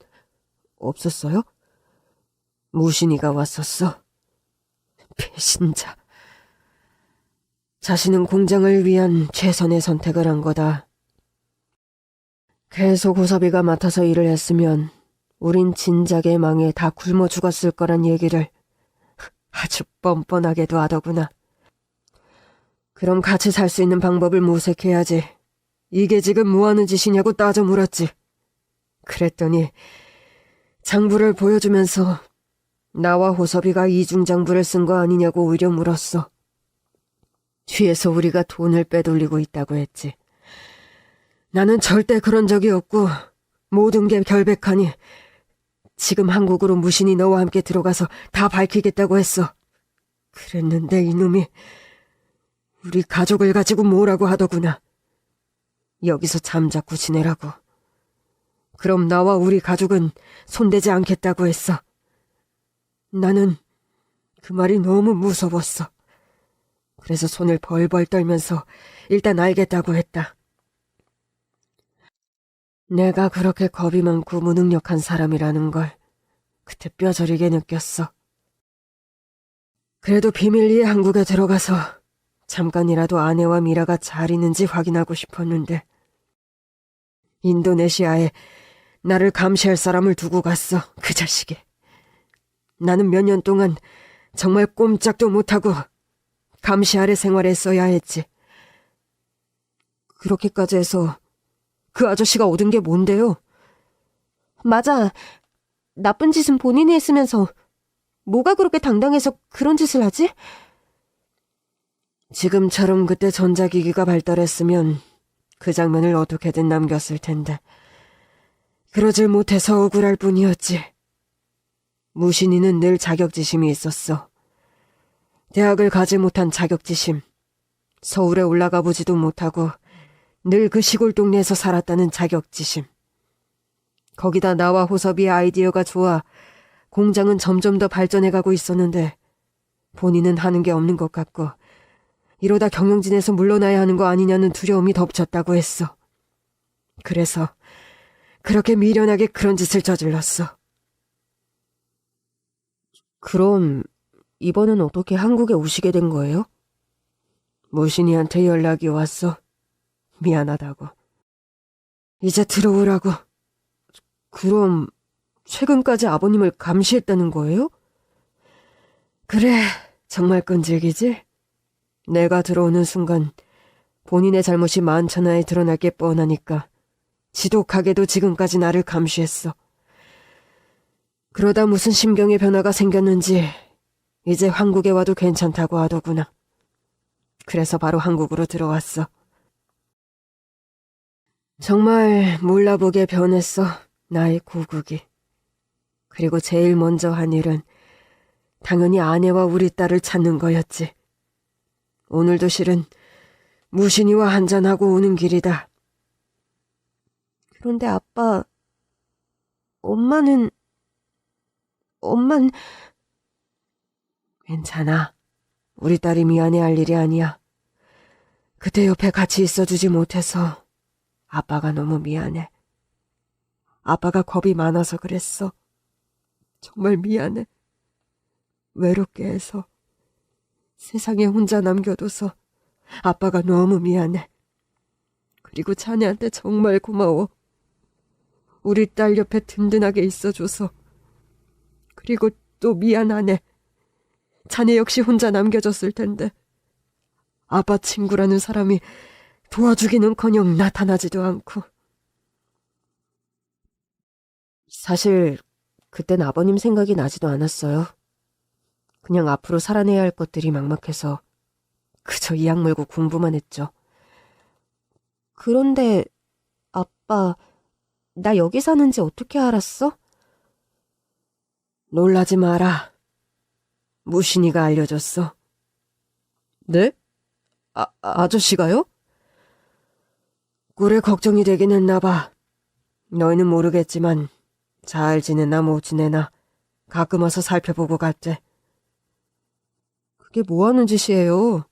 없었어요? 무신이가 왔었어. 배신자. 자신은 공장을 위한 최선의 선택을 한 거다. 계속 호섭이가 맡아서 일을 했으면 우린 진작에 망해 다 굶어 죽었을 거란 얘기를 아주 뻔뻔하게도 하더구나. 그럼 같이 살 수 있는 방법을 모색해야지. 이게 지금 뭐하는 짓이냐고 따져 물었지. 그랬더니 장부를 보여주면서 나와 호섭이가 이중장부를 쓴 거 아니냐고 오히려 물었어. 뒤에서 우리가 돈을 빼돌리고 있다고 했지. 나는 절대 그런 적이 없고 모든 게 결백하니 지금 한국으로 무신이 너와 함께 들어가서 다 밝히겠다고 했어. 그랬는데 이놈이 우리 가족을 가지고 뭐라고 하더구나. 여기서 잠자코 지내라고. 그럼 나와 우리 가족은 손대지 않겠다고 했어. 나는 그 말이 너무 무서웠어. 그래서 손을 벌벌 떨면서 일단 알겠다고 했다. 내가 그렇게 겁이 많고 무능력한 사람이라는 걸 그때 뼈저리게 느꼈어. 그래도 비밀리에 한국에 들어가서 잠깐이라도 아내와 미라가 잘 있는지 확인하고 싶었는데 인도네시아에 나를 감시할 사람을 두고 갔어, 그 자식이. 나는 몇 년 동안 정말 꼼짝도 못하고 감시 아래 생활했어야 했지. 그렇게까지 해서 그 아저씨가 얻은 게 뭔데요? 맞아. 나쁜 짓은 본인이 했으면서 뭐가 그렇게 당당해서 그런 짓을 하지? 지금처럼 그때 전자기기가 발달했으면 그 장면을 어떻게든 남겼을 텐데 그러질 못해서 억울할 뿐이었지. 무신이는 늘 자격지심이 있었어. 대학을 가지 못한 자격지심, 서울에 올라가 보지도 못하고 늘 그 시골 동네에서 살았다는 자격지심. 거기다 나와 호섭이의 아이디어가 좋아 공장은 점점 더 발전해가고 있었는데 본인은 하는 게 없는 것 같고 이러다 경영진에서 물러나야 하는 거 아니냐는 두려움이 덮쳤다고 했어. 그래서 그렇게 미련하게 그런 짓을 저질렀어. 그럼 이번엔 어떻게 한국에 오시게 된 거예요? 무신이한테 연락이 왔어. 미안하다고. 이제 들어오라고. 그럼 최근까지 아버님을 감시했다는 거예요? 그래, 정말 끈질기지? 내가 들어오는 순간 본인의 잘못이 만천하에 드러날 게 뻔하니까 지독하게도 지금까지 나를 감시했어. 그러다 무슨 심경의 변화가 생겼는지 이제 한국에 와도 괜찮다고 하더구나. 그래서 바로 한국으로 들어왔어. 정말 몰라보게 변했어, 나의 고국이. 그리고 제일 먼저 한 일은 당연히 아내와 우리 딸을 찾는 거였지. 오늘도 실은 무신이와 한잔하고 오는 길이다. 그런데 아빠, 엄만... 괜찮아. 우리 딸이 미안해할 일이 아니야. 그때 옆에 같이 있어주지 못해서 아빠가 너무 미안해. 아빠가 겁이 많아서 그랬어. 정말 미안해. 외롭게 해서 세상에 혼자 남겨둬서 아빠가 너무 미안해. 그리고 자네한테 정말 고마워. 우리 딸 옆에 든든하게 있어줘서. 그리고 또 미안하네. 자네 역시 혼자 남겨졌을 텐데. 아빠 친구라는 사람이 도와주기는커녕 나타나지도 않고. 사실 그땐 아버님 생각이 나지도 않았어요. 그냥 앞으로 살아내야 할 것들이 막막해서 그저 이악 물고 공부만 했죠. 그런데 아빠, 나 여기 사는지 어떻게 알았어? 놀라지 마라. 무신이가 알려줬어. 네? 아저씨가요? 꿀에 걱정이 되긴 했나 봐. 너희는 모르겠지만 잘 지내나 못 지내나 가끔 와서 살펴보고 갔대. 그게 뭐 하는 짓이에요?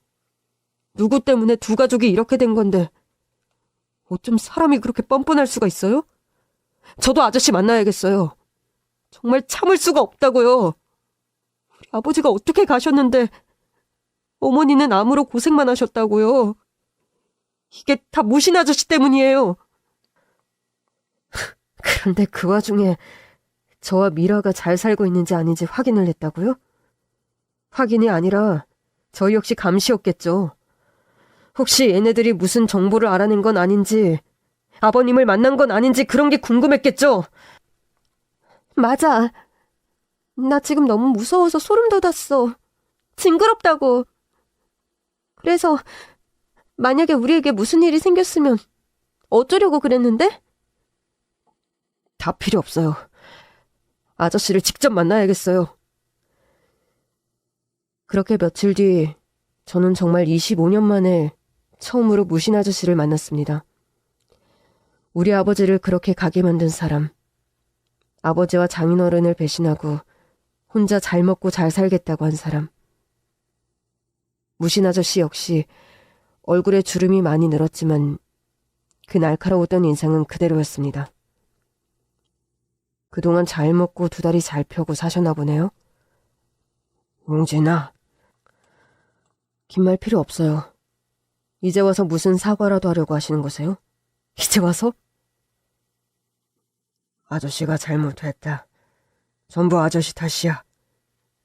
누구 때문에 두 가족이 이렇게 된 건데 어쩜 사람이 그렇게 뻔뻔할 수가 있어요? 저도 아저씨 만나야겠어요. 정말 참을 수가 없다고요. 우리 아버지가 어떻게 가셨는데 어머니는 암으로 고생만 하셨다고요. 이게 다 무신 아저씨 때문이에요. 그런데 그 와중에 저와 미라가 잘 살고 있는지 아닌지 확인을 했다고요? 확인이 아니라 저희 역시 감시였겠죠. 혹시 얘네들이 무슨 정보를 알아낸 건 아닌지, 아버님을 만난 건 아닌지 그런 게 궁금했겠죠? 맞아. 나 지금 너무 무서워서 소름 돋았어. 징그럽다고. 그래서 만약에 우리에게 무슨 일이 생겼으면 어쩌려고 그랬는데? 다 필요 없어요. 아저씨를 직접 만나야겠어요. 그렇게 며칠 뒤 저는 정말 25년 만에 처음으로 무신 아저씨를 만났습니다. 우리 아버지를 그렇게 가게 만든 사람. 아버지와 장인어른을 배신하고 혼자 잘 먹고 잘 살겠다고 한 사람. 무신 아저씨 역시 얼굴에 주름이 많이 늘었지만 그 날카로웠던 인상은 그대로였습니다. 그동안 잘 먹고 두 다리 잘 펴고 사셨나 보네요. 웅진아. 긴 말 필요 없어요. 이제 와서 무슨 사과라도 하려고 하시는 거세요? 이제 와서? 아저씨가 잘못했다. 전부 아저씨 탓이야.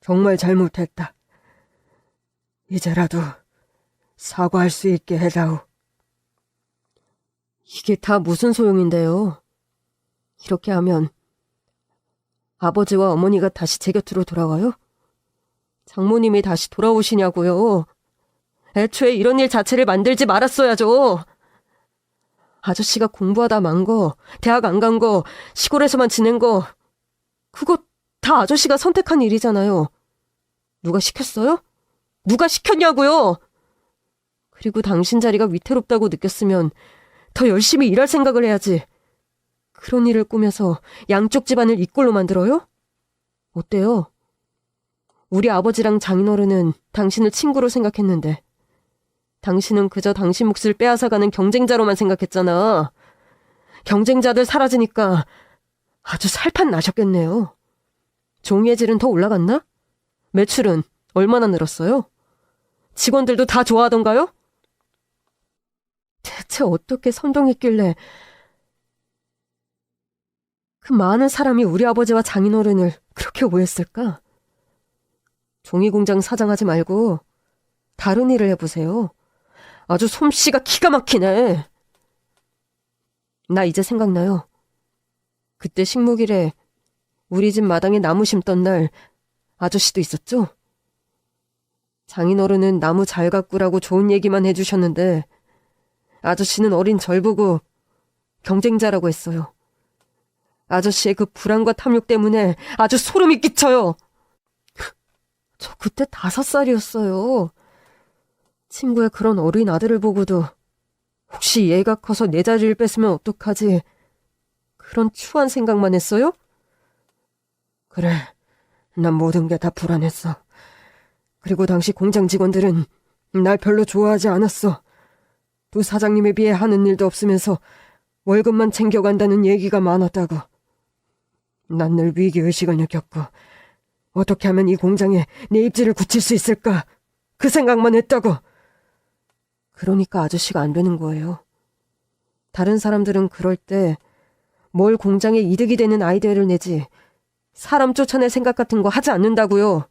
정말 잘못했다. 이제라도 사과할 수 있게 해다오. 이게 다 무슨 소용인데요? 이렇게 하면 아버지와 어머니가 다시 제 곁으로 돌아와요? 장모님이 다시 돌아오시냐고요? 애초에 이런 일 자체를 만들지 말았어야죠. 아저씨가 공부하다 만 거, 대학 안 간 거, 시골에서만 지낸 거, 그거 다 아저씨가 선택한 일이잖아요. 누가 시켰어요? 누가 시켰냐고요? 그리고 당신 자리가 위태롭다고 느꼈으면 더 열심히 일할 생각을 해야지. 그런 일을 꾸며서 양쪽 집안을 이 꼴로 만들어요? 어때요? 우리 아버지랑 장인어른은 당신을 친구로 생각했는데 당신은 그저 당신 몫을 빼앗아가는 경쟁자로만 생각했잖아. 경쟁자들 사라지니까 아주 살판 나셨겠네요. 종이의 질은 더 올라갔나? 매출은 얼마나 늘었어요? 직원들도 다 좋아하던가요? 대체 어떻게 선동했길래 그 많은 사람이 우리 아버지와 장인어른을 그렇게 오해했을까? 종이공장 사장하지 말고 다른 일을 해보세요. 아주 솜씨가 기가 막히네. 나 이제 생각나요. 그때 식목일에 우리 집 마당에 나무 심던 날 아저씨도 있었죠? 장인어른은 나무 잘 가꾸라고 좋은 얘기만 해주셨는데 아저씨는 어린 절 보고 경쟁자라고 했어요. 아저씨의 그 불안과 탐욕 때문에 아주 소름이 끼쳐요. 저 그때 5살이었어요. 친구의 그런 어린 아들을 보고도 혹시 얘가 커서 내 자리를 뺏으면 어떡하지? 그런 추한 생각만 했어요? 그래, 난 모든 게 다 불안했어. 그리고 당시 공장 직원들은 날 별로 좋아하지 않았어. 두 사장님에 비해 하는 일도 없으면서 월급만 챙겨간다는 얘기가 많았다고. 난 늘 위기의식을 느꼈고 어떻게 하면 이 공장에 내 입지를 굳힐 수 있을까 그 생각만 했다고. 그러니까 아저씨가 안 되는 거예요. 다른 사람들은 그럴 때 뭘 공장에 이득이 되는 아이디어를 내지 사람 쫓아낼 생각 같은 거 하지 않는다고요.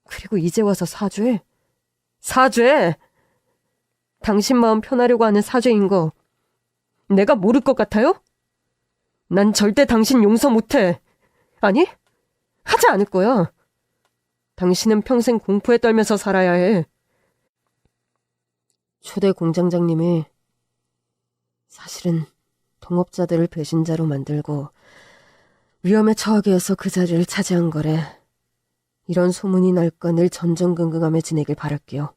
그리고 이제 와서 사죄? 사죄! 당신 마음 편하려고 하는 사죄인 거 내가 모를 것 같아요? 난 절대 당신 용서 못해. 아니, 하지 않을 거야. 당신은 평생 공포에 떨면서 살아야 해. 초대 공장장님이 사실은 동업자들을 배신자로 만들고 위험에 처하게 해서 그 자리를 차지한 거래. 이런 소문이 날까 늘 전전긍긍하며 지내길 바랄게요.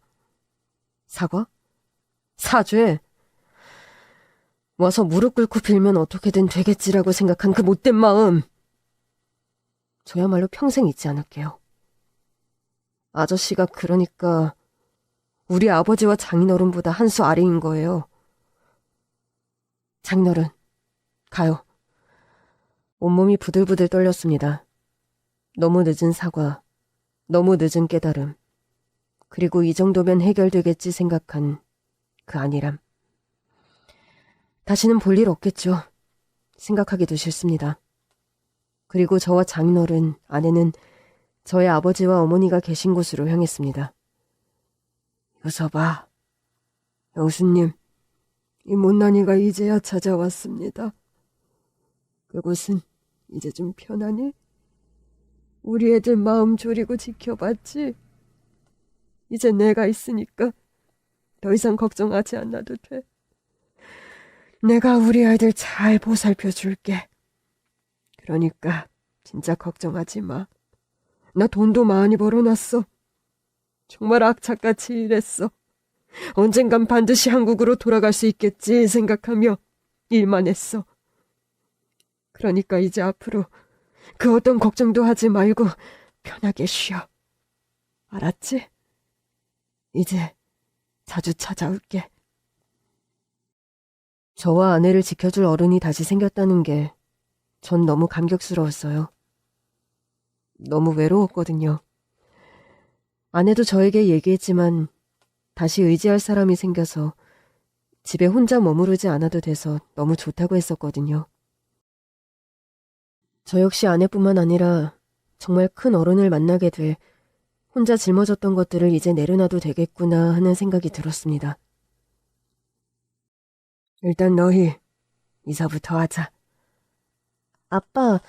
사과? 사죄? 와서 무릎 꿇고 빌면 어떻게든 되겠지라고 생각한 그 못된 마음. 저야말로 평생 잊지 않을게요. 아저씨가 그러니까 우리 아버지와 장인어른보다 한 수 아래인 거예요. 장인어른, 가요. 온몸이 부들부들 떨렸습니다. 너무 늦은 사과, 너무 늦은 깨달음, 그리고 이 정도면 해결되겠지 생각한 그 안일함. 다시는 볼 일 없겠죠. 생각하기도 싫습니다. 그리고 저와 장인어른, 아내는 저의 아버지와 어머니가 계신 곳으로 향했습니다. 여서봐, 영수님, 이 못난이가 이제야 찾아왔습니다. 그곳은 이제 좀 편하니? 우리 애들 마음 졸이고 지켜봤지? 이제 내가 있으니까 더 이상 걱정하지 않아도 돼. 내가 우리 아이들 잘 보살펴 줄게. 그러니까 진짜 걱정하지 마. 나 돈도 많이 벌어놨어. 정말 악착같이 일했어. 언젠간 반드시 한국으로 돌아갈 수 있겠지 생각하며 일만 했어. 그러니까 이제 앞으로 그 어떤 걱정도 하지 말고 편하게 쉬어. 알았지? 이제 자주 찾아올게. 저와 아내를 지켜줄 어른이 다시 생겼다는 게 전 너무 감격스러웠어요. 너무 외로웠거든요. 아내도 저에게 얘기했지만 다시 의지할 사람이 생겨서 집에 혼자 머무르지 않아도 돼서 너무 좋다고 했었거든요. 저 역시 아내뿐만 아니라 정말 큰 어른을 만나게 돼 혼자 짊어졌던 것들을 이제 내려놔도 되겠구나 하는 생각이 들었습니다. 일단 너희 이사부터 하자. 아빠,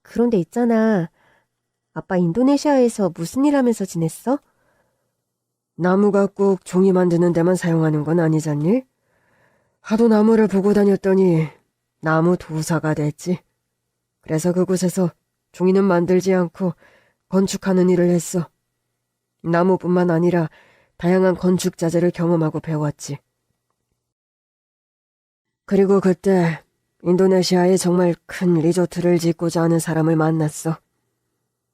그런데 있잖아. 아빠 인도네시아에서 무슨 일 하면서 지냈어? 나무가 꼭 종이 만드는 데만 사용하는 건 아니잖니? 하도 나무를 보고 다녔더니 나무 도사가 됐지. 그래서 그곳에서 종이는 만들지 않고 건축하는 일을 했어. 나무뿐만 아니라 다양한 건축 자재를 경험하고 배웠지. 그리고 그때 인도네시아에 정말 큰 리조트를 짓고자 하는 사람을 만났어.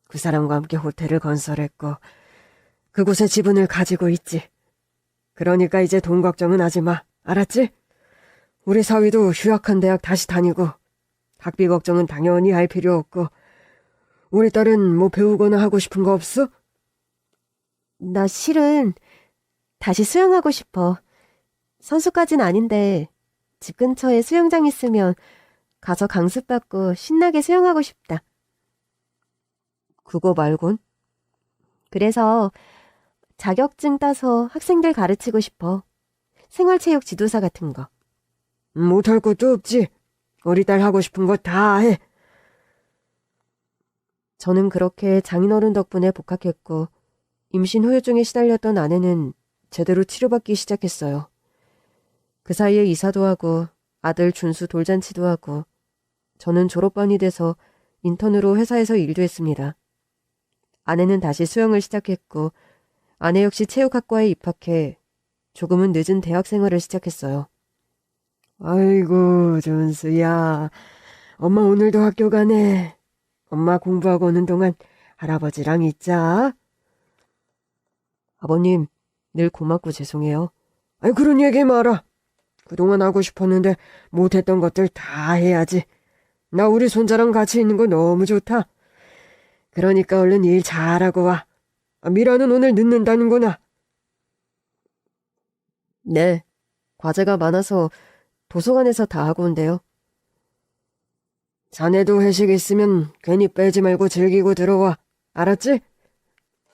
그 사람과 함께 호텔을 건설했고 그곳에 지분을 가지고 있지. 그러니까 이제 돈 걱정은 하지 마. 알았지? 우리 사위도 휴학한 대학 다시 다니고 학비 걱정은 당연히 할 필요 없고 우리 딸은 뭐 배우거나 하고 싶은 거 없어? 나 실은 다시 수영하고 싶어. 선수까진 아닌데 집 근처에 수영장 있으면 가서 강습받고 신나게 수영하고 싶다. 그거 말곤? 그래서 자격증 따서 학생들 가르치고 싶어. 생활체육 지도사 같은 거. 못할 것도 없지. 우리 딸 하고 싶은 거 다 해. 저는 그렇게 장인어른 덕분에 복학했고 임신 후유증에 시달렸던 아내는 제대로 치료받기 시작했어요. 그 사이에 이사도 하고 아들 준수 돌잔치도 하고 저는 졸업반이 돼서 인턴으로 회사에서 일도 했습니다. 아내는 다시 수영을 시작했고 아내 역시 체육학과에 입학해 조금은 늦은 대학 생활을 시작했어요. 아이고 준수야, 엄마 오늘도 학교 가네. 엄마 공부하고 오는 동안 할아버지랑 있자. 아버님, 늘 고맙고 죄송해요. 아이 그런 얘기 마라. 그동안 하고 싶었는데 못했던 것들 다 해야지. 나 우리 손자랑 같이 있는 거 너무 좋다. 그러니까 얼른 일 잘하고 와. 미라는 오늘 늦는다는구나. 네, 과제가 많아서 도서관에서 다 하고 온대요. 자네도 회식 있으면 괜히 빼지 말고 즐기고 들어와. 알았지?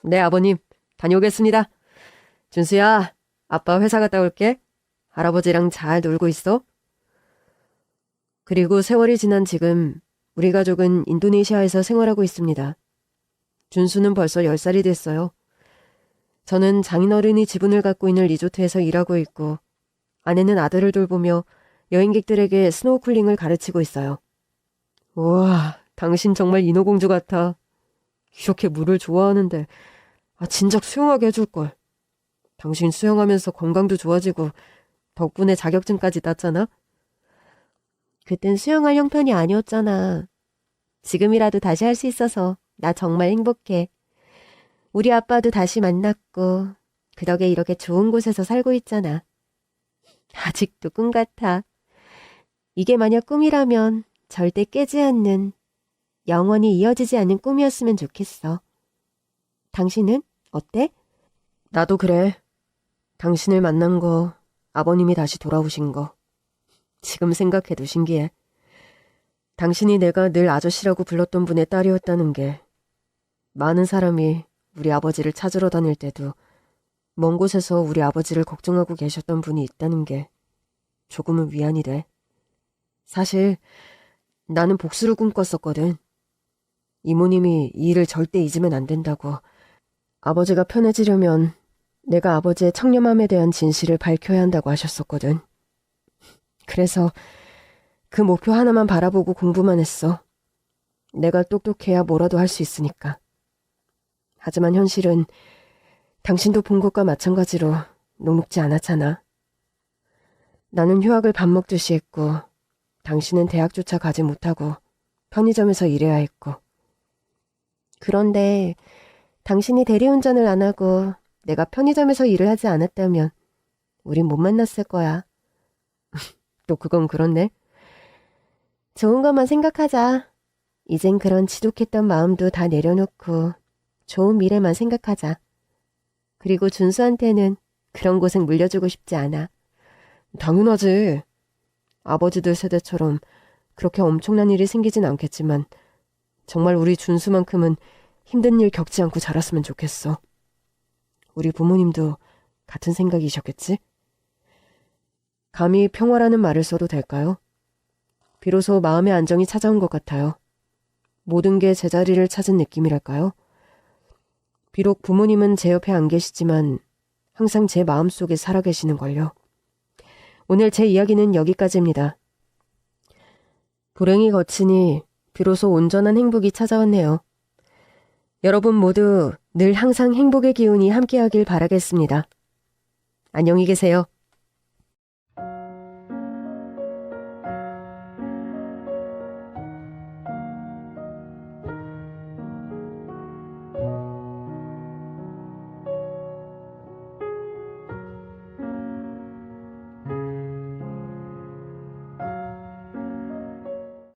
네, 아버님. 다녀오겠습니다. 준수야, 아빠 회사 갔다 올게. 할아버지랑 잘 놀고 있어. 그리고 세월이 지난 지금 우리 가족은 인도네시아에서 생활하고 있습니다. 준수는 벌써 10살이 됐어요. 저는 장인어른이 지분을 갖고 있는 리조트에서 일하고 있고 아내는 아들을 돌보며 여행객들에게 스노우쿨링을 가르치고 있어요. 우와, 당신 정말 인어공주 같아. 이렇게 물을 좋아하는데 진작 수영하게 해줄걸. 당신 수영하면서 건강도 좋아지고 덕분에 자격증까지 땄잖아. 그땐 수영할 형편이 아니었잖아. 지금이라도 다시 할 수 있어서 나 정말 행복해. 우리 아빠도 다시 만났고 그 덕에 이렇게 좋은 곳에서 살고 있잖아. 아직도 꿈 같아. 이게 만약 꿈이라면 절대 깨지 않는, 영원히 이어지지 않는 꿈이었으면 좋겠어. 당신은 어때? 나도 그래. 당신을 만난 거, 아버님이 다시 돌아오신 거. 지금 생각해도 신기해. 당신이 내가 늘 아저씨라고 불렀던 분의 딸이었다는 게, 많은 사람이 우리 아버지를 찾으러 다닐 때도 먼 곳에서 우리 아버지를 걱정하고 계셨던 분이 있다는 게 조금은 위안이 돼. 사실 나는 복수를 꿈꿨었거든. 이모님이 이 일을 절대 잊으면 안 된다고. 아버지가 편해지려면 내가 아버지의 청렴함에 대한 진실을 밝혀야 한다고 하셨었거든. 그래서 그 목표 하나만 바라보고 공부만 했어. 내가 똑똑해야 뭐라도 할 수 있으니까. 하지만 현실은 당신도 본 것과 마찬가지로 녹록지 않았잖아. 나는 휴학을 밥 먹듯이 했고 당신은 대학조차 가지 못하고 편의점에서 일해야 했고. 그런데 당신이 대리운전을 안 하고 내가 편의점에서 일을 하지 않았다면 우린 못 만났을 거야. 또 그건 그렇네. 좋은 것만 생각하자. 이젠 그런 지독했던 마음도 다 내려놓고 좋은 미래만 생각하자. 그리고 준수한테는 그런 고생 물려주고 싶지 않아. 당연하지. 아버지들 세대처럼 그렇게 엄청난 일이 생기진 않겠지만 정말 우리 준수만큼은 힘든 일 겪지 않고 자랐으면 좋겠어. 우리 부모님도 같은 생각이셨겠지? 감히 평화라는 말을 써도 될까요? 비로소 마음의 안정이 찾아온 것 같아요. 모든 게 제자리를 찾은 느낌이랄까요? 비록 부모님은 제 옆에 안 계시지만 항상 제 마음속에 살아계시는걸요. 오늘 제 이야기는 여기까지입니다. 불행이 거치니 비로소 온전한 행복이 찾아왔네요. 여러분 모두 늘 항상 행복의 기운이 함께하길 바라겠습니다. 안녕히 계세요.